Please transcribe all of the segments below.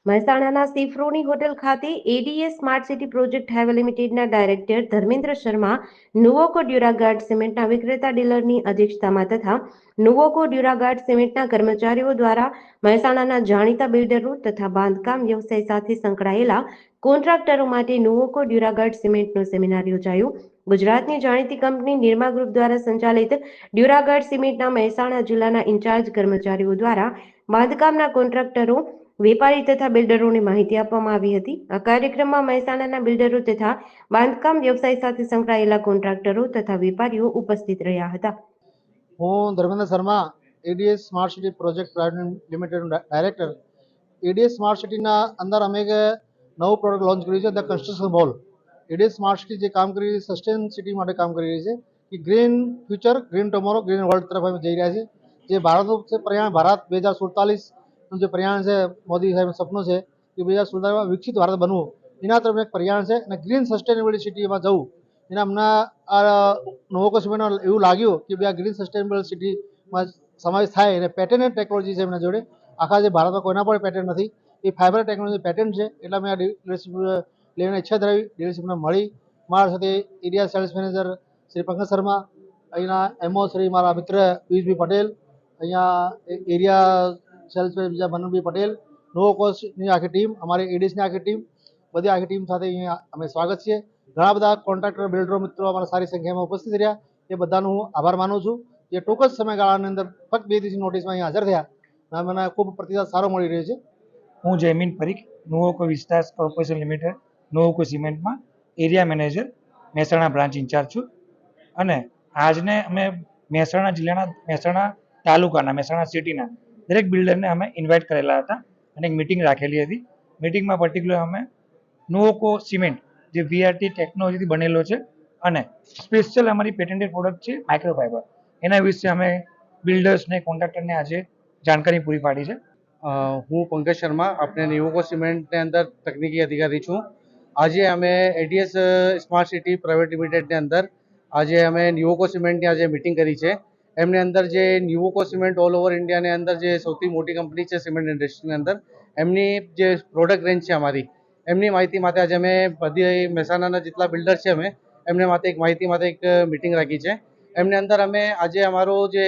મહેસાણાના સિફ્રોની હોટેલ ખાતે ADS smart city project highway લિમિટેડના ડાયરેક્ટર ધર્મેન્દ્ર શર્મા નુવોકો ડ્યુરાગાર્ડ સિમેન્ટના વિક્રેતા ડીલરની અધ્યક્ષતામાં તથા નુવોકો ડ્યુરાગાર્ડ સિમેન્ટના કર્મચારીઓ દ્વારા મહેસાણાના જાણીતા બિલ્ડરો તથા બાંધકામ વ્યવસાય સાથે સંકળાયેલા કોન્ટ્રાક્ટરો માટે નુવોકો ડ્યુરાગાર્ડ સિમેન્ટનો સેમિનાર યોજાયો। ગુજરાતની જાણીતી કંપની નિરમા ગ્રુપ દ્વારા સંચાલિત ડ્યુરાગાર્ડ સિમેન્ટના મહેસાણા જિલ્લાના ઇન્ચાર્જ કર્મચારીઓ દ્વારા બાંધકામના કોન્ટ્રાક્ટરો વેપારી તથા બિલ્ડરોને માહિતી આપવામાં આવી હતી। આ કાર્યક્રમમાં મહેસાણાના બિલ્ડરો તથા બાંધકામ વ્યવસાય સાથે સંકળાયેલા કોન્ટ્રાક્ટરો તથા વેપારીઓ ઉપસ્થિત રહ્યા હતા। હું Dharmendra Sharma, ADS smart city project private limited director. ADS smart સિટીના અંદર અમે એક નવું પ્રોડક્ટ લોન્ચ કર્યું છે, the construction mall. ADS smart city જે કામ કરી રહી છે, સસ્ટેન સિટી માટે કામ કરી રહી છે કે green future, green tomorrow, green world તરફ અમે જઈ રહ્યા છીએ। જે ભારતનું પ્રયાણ, ભારત 2047નું જે પ્રયાણ છે, મોદી સાહેબનું સપનું છે કે 2047માં વિકસિત ભારત બનવું, એના તરફ એક પ્રયાણ છે અને ગ્રીન સસ્ટેનેબિલિટી સિટીમાં જવું। એના હમણાં આ નુવોકો સિમેન્ટમાં એવું લાગ્યું કે આ ગ્રીન સસ્ટેનેબલ સિટીમાં સમાવેશ થાય અને પેટેન્ટેડ ટેકનોલોજી છે એમના જોડે, આખા જે ભારતમાં કોઈના પણ પેટેન્ટ નથી, એ ફાઇબર ટેકનોલોજી પેટેન્ટ છે, એટલે મેં આ ડીલરશીપ લેવાની ઈચ્છા ધરાવી। ડીલરશીપને મળી મારા સાથે area sales manager Shri Pankaj Sharma, અહીંના એમઓ શ્રી મારા મિત્ર પિયુષભાઈ પટેલ, અહીંયા એરિયા સેલ્સ બીજા મનનભાઈ પટેલ, નુવોકોની આખી ટીમ, અમારી એડીએસની આખી ટીમ, બધી આખી ટીમ સાથે અહીંયા અમે સ્વાગત છીએ। ઘણા બધા કોન્ટ્રાક્ટર બિલ્ડરો મિત્રો અમારા સારી સંખ્યામાં ઉપસ્થિત રહ્યા, એ બધાનો હું આભાર માનું છું। જે ટૂંક જ સમયગાળાની અંદર ફક્ત 2 દિવસની નોટિસમાં અહીંયા હાજર થયા, મને ખૂબ પ્રતિસાદ સારો મળી રહ્યો છે। હું જયમીન પરીખ, નુવોકો વિસ્તાર કોર્પોરેશન લિમિટેડ, નુવોકો સિમેન્ટમાં area manager, Mehsana branch in charge છું। અને આજને અમે મહેસાણા જિલ્લાના, મહેસાણા તાલુકાના, મહેસાણા સિટીના દરેક બિલ્ડરને અમે ઇન્વાઇટ કરેલા હતા અને એક મિટિંગ રાખેલી હતી। મિટિંગમાં પર્ટિક્યુલર અમે નુવોકો સિમેન્ટ જે વીઆરટી ટેકનોલોજીથી બનેલો છે અને સ્પેશિયલ અમારી પેટેન્ટેડ પ્રોડક્ટ છે માઇક્રોફાઈબર, એના વિશે અમે બિલ્ડર્સને, કોન્ટ્રાક્ટરને આજે જાણકારી પૂરી પાડી છે। હું પંકજ શર્મા, આપણે નુવોકો સિમેન્ટની અંદર તકનીકી અધિકારી છું। આજે અમે એડીએસ સ્માર્ટ સિટી પ્રાઇવેટ લિમિટેડની અંદર આજે અમે નુવોકો સિમેન્ટની આજે મિટિંગ કરી છે। એમની અંદર જે નુવોકો સિમેન્ટ ઓલ ઓવર ઇન્ડિયાની અંદર જે સૌથી મોટી કંપની છે સિમેન્ટ ઇન્ડસ્ટ્રીની અંદર, એમની જે પ્રોડક્ટ રેન્જ છે અમારી, એમની માહિતી માટે આજે અમે બધી મહેસાણાના જેટલા બિલ્ડર છે અમે એમને માટે એક માહિતી માટે એક મિટિંગ રાખી છે। એમની અંદર અમે આજે અમારો જે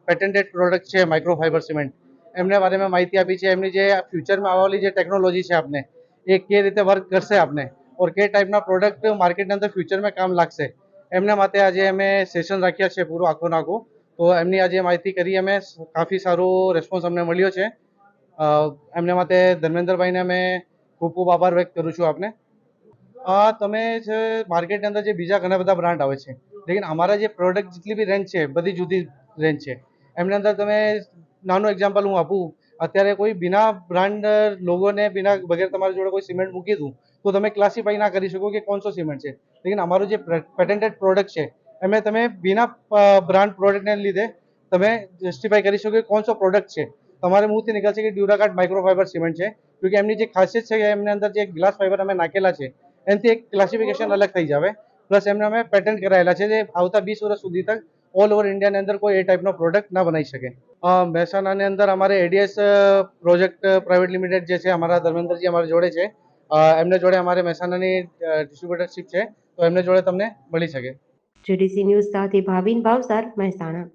પેટેન્ટેડ પ્રોડક્ટ છે માઇક્રોફાઈબર સિમેન્ટ, એમના બારેમાં માહિતી આપી છે। એમની જે ફ્યુચરમાં આવવાની જે ટેકનોલોજી છે આપને, એ કઈ રીતે વર્ક કરશે આપને, ઓર કઈ ટાઈપના પ્રોડક્ટ માર્કેટની અંદર ફ્યુચરમાં કામ લાગશે, એમના માટે આજે અમે સેશન રાખ્યા છે પૂરો આખો નાખો। તો એમની આજે માહિતી કરી, અમે કાફી સારો રિસ્પોન્સ અમને મળ્યો છે। એમના માટે ધર્મેન્દ્રભાઈને અમે ખૂબ ખૂબ આભાર વ્યક્ત કરું છું આપને। તમે જે માર્કેટની અંદર જે બીજા ઘણા બધા બ્રાન્ડ આવે છે, લેકિન અમારા જે પ્રોડક્ટ જેટલી બી રેન્જ છે બધી જુદી રેન્જ છે। એમની અંદર તમે નાનું એક્ઝામ્પલ હું આપું, અત્યારે કોઈ બિના બ્રાન્ડ લોગોને બિના વગેરે તમારી જોડે કોઈ સિમેન્ટ મૂકી દઉં તો તમે ક્લાસિફાઈ ના કરી શકો કે કોણ સો સિમેન્ટ છે, લેકિન અમારું જે પેટેન્ટેડ પ્રોડક્ટ છે એમાં તમે બિના બ્રાન્ડ પ્રોડક્ટને લીધે તમે જસ્ટિફાઈ કરી શકો કે કોણ સો પ્રોડક્ટ છે, તમારે મુંહથી નીકળશે કે ડ્યુરાગાર્ડ માઇક્રોફાઈબર સિમેન્ટ છે, ક્योंकि એમની જે ખાસિયત છે કે એમની અંદર જે ગ્લાસ ફાઈબર અમે નાખેલા છે એનાથી એક ક્લાસિફિકેશન અલગ થઈ જાવે। પ્લસ એમને અમે પેટન્ટ કરાયેલા છે, જે આવતા 20 વર્ષ સુધી તક ઓલ ઓવર ઇન્ડિયાની અંદર કોઈ એ ટાઈપનો પ્રોડક્ટ ના બનાવી શકે। મહેસાણાની અંદર અમારે એડીએસ પ્રોજેક્ટ પ્રાઇવેટ લિમિટેડ જે છે, અમારા ધર્મેન્દ્રજી અમારી જોડે છે, એમને જોડે અમારે મહેસાણાની ડિસ્ટ્રીબ્યુટરશીપ છે, તો એમને જોડે તમને મળી શકે। જેડીસી ન્યૂઝ સાથે ભાવિન ભાવસાર, મહેસાણા।